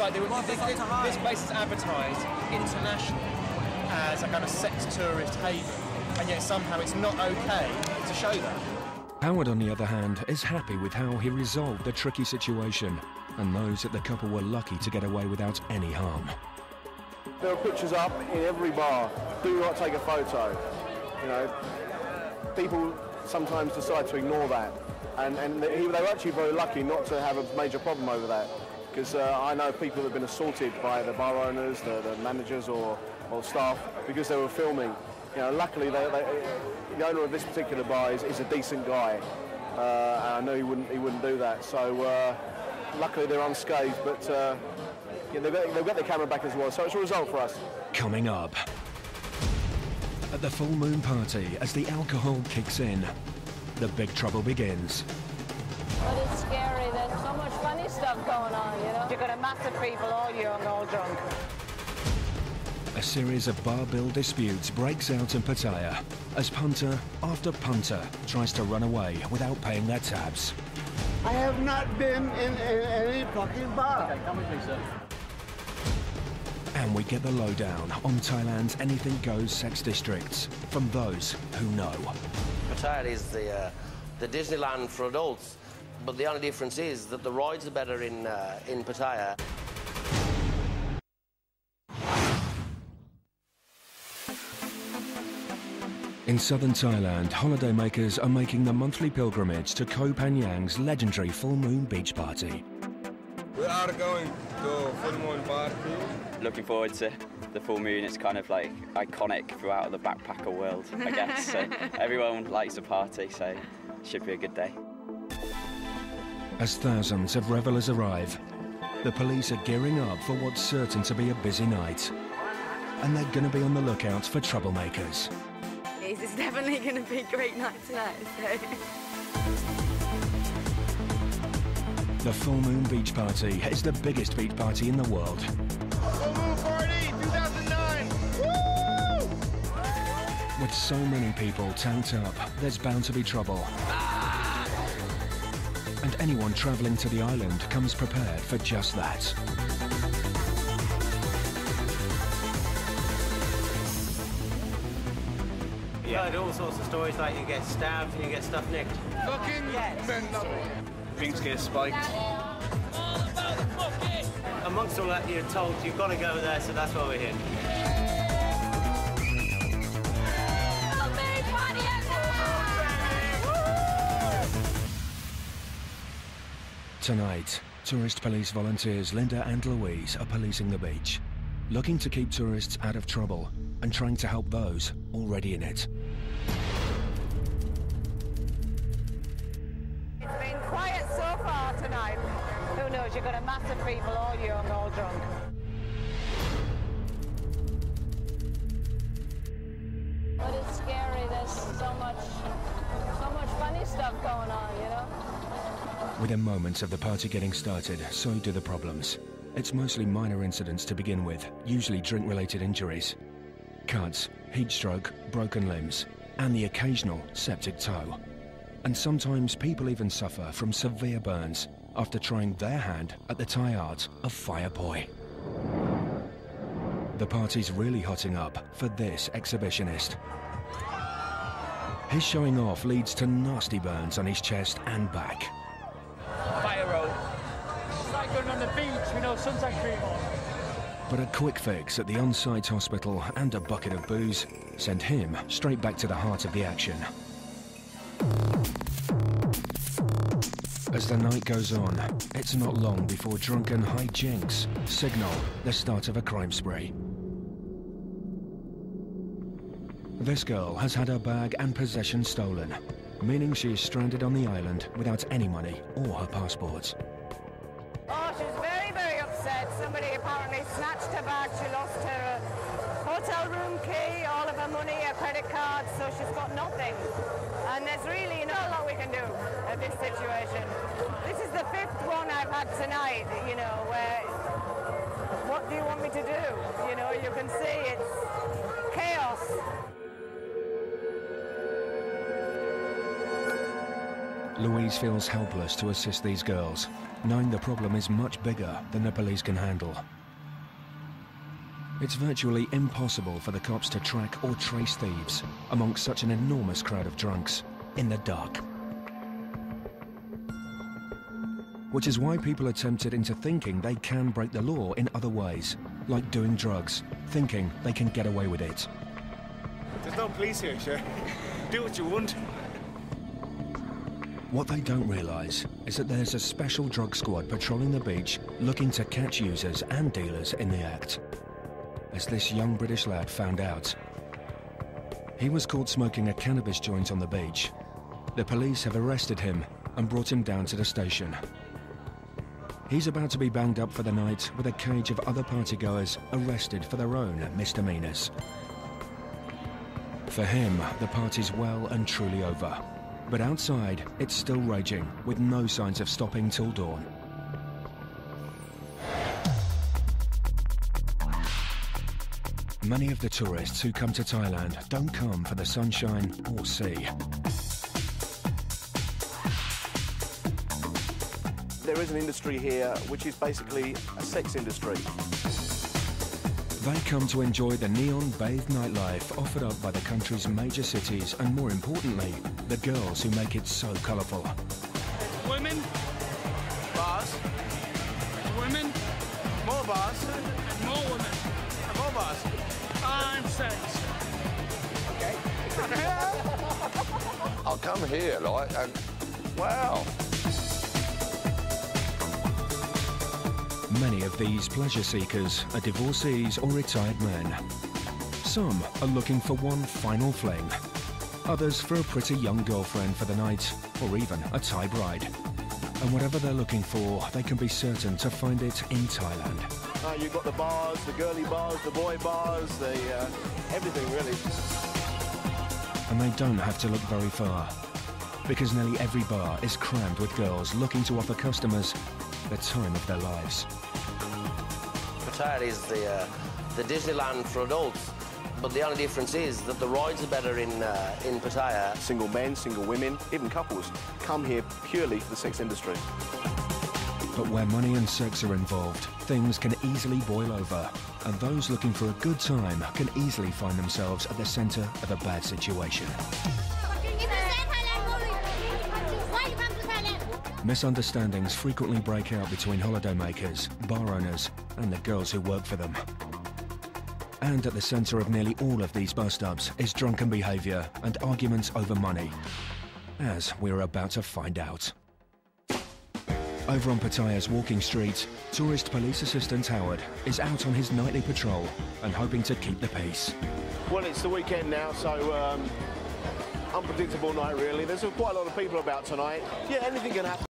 like this place is advertised internationally as a kind of sex tourist haven, and yet somehow it's not okay to show that. Howard, on the other hand, is happy with how he resolved the tricky situation and knows that the couple were lucky to get away without any harm. There are pictures up in every bar. Do not take a photo. You know, people sometimes decide to ignore that, and they were actually very lucky not to have a major problem over that, because I know people that have been assaulted by the bar owners, the managers or staff because they were filming. You know, luckily the owner of this particular bar is a decent guy, and I know he wouldn't do that. So luckily they're unscathed, but yeah, they've got their camera back as well. So it's a result for us. Coming up at the full moon party, as the alcohol kicks in, the big trouble begins. But it's scary. There's so much funny stuff going on, you know. You've got a mass of people all young, all drunk. A series of bar bill disputes breaks out in Pattaya as punter after punter tries to run away without paying their tabs. I have not been in any fucking bar. Okay, come with me, sir. And we get the lowdown on Thailand's anything-goes sex districts from those who know. Pattaya is the Disneyland for adults, but the only difference is that the rides are better in Pattaya. In southern Thailand, holidaymakers are making the monthly pilgrimage to Koh Phangan's legendary full moon beach party. We are going to full moon party. Looking forward to the full moon. It's kind of like iconic throughout the backpacker world, I guess. So everyone likes a party, so it should be a good day. As thousands of revelers arrive, the police are gearing up for what's certain to be a busy night. And they're going to be on the lookout for troublemakers. It's definitely going to be a great night tonight, so... The Full Moon Beach Party is the biggest beach party in the world. Full moon party 2009! Woo! With so many people tanked up, there's bound to be trouble. And anyone travelling to the island comes prepared for just that. You've heard all sorts of stories, like you get stabbed and you get stuff nicked. Fucking mental. Things get spiked. Amongst all that, you're told you've got to go there, so that's why we're here. Tonight, tourist police volunteers Linda and Louise are policing the beach, looking to keep tourists out of trouble and trying to help those already in it. It's been quiet so far tonight. Who knows, you've got a mass of people all young, all drunk. But it's scary. There's so much funny stuff going on, you know. Within moments of the party getting started, so do the problems. It's mostly minor incidents to begin with, usually drink-related injuries. Cuts, heat stroke, broken limbs, and the occasional septic toe. And sometimes people even suffer from severe burns after trying their hand at the Thai art of fire poi. The party's really hotting up for this exhibitionist. His showing off leads to nasty burns on his chest and back. Fire roll. It's like going on the beach with no suntan cream on. But a quick fix at the on-site hospital and a bucket of booze sent him straight back to the heart of the action. As the night goes on, it's not long before drunken hijinks signal the start of a crime spree. This girl has had her bag and possessions stolen, meaning she is stranded on the island without any money or her passports. Oh, she's very, very upset. Somebody apparently snatched her bag. She lost her hotel room key, all of her money, her credit card, so she's got nothing. And there's really not a lot we can do at this situation. This is the 5th one I've had tonight, you know, where, what do you want me to do? You know, you can see it's chaos. Louise feels helpless to assist these girls, knowing the problem is much bigger than the police can handle. It's virtually impossible for the cops to track or trace thieves amongst such an enormous crowd of drunks in the dark. Which is why people are tempted into thinking they can break the law in other ways, like doing drugs, thinking they can get away with it. There's no police here, sure. Do what you want. What they don't realise is that there's a special drug squad patrolling the beach looking to catch users and dealers in the act. As this young British lad found out. He was caught smoking a cannabis joint on the beach. The police have arrested him and brought him down to the station. He's about to be banged up for the night with a cage of other partygoers arrested for their own misdemeanours. For him, the party's well and truly over. But outside, it's still raging, with no signs of stopping till dawn. Many of the tourists who come to Thailand don't come for the sunshine or sea. There is an industry here which is basically a sex industry. They come to enjoy the neon-bathed nightlife offered up by the country's major cities and, more importantly, the girls who make it so colourful. Women, bars, women, more bars, and more women, and more bars, and sex. Okay. I'll come here, like, and wow. Many of these pleasure seekers are divorcees or retired men. Some are looking for one final fling. Others for a pretty young girlfriend for the night, or even a Thai bride. And whatever they're looking for, they can be certain to find it in Thailand. You've got the bars, the girly bars, the boy bars, everything really. And they don't have to look very far, because nearly every bar is crammed with girls looking to offer customers the time of their lives. Pattaya is the Disneyland for adults, but the only difference is that the rides are better in Pattaya. Single men, single women, even couples come here purely for the sex industry. But where money and sex are involved, things can easily boil over, and those looking for a good time can easily find themselves at the centre of a bad situation. Misunderstandings frequently break out between holidaymakers, bar owners, and the girls who work for them. And at the centre of nearly all of these bus-stops is drunken behaviour and arguments over money, as we're about to find out. Over on Pattaya's walking street, tourist police assistant Howard is out on his nightly patrol and hoping to keep the peace. Well, it's the weekend now, so unpredictable night really. There's quite a lot of people about tonight. Yeah, anything can happen.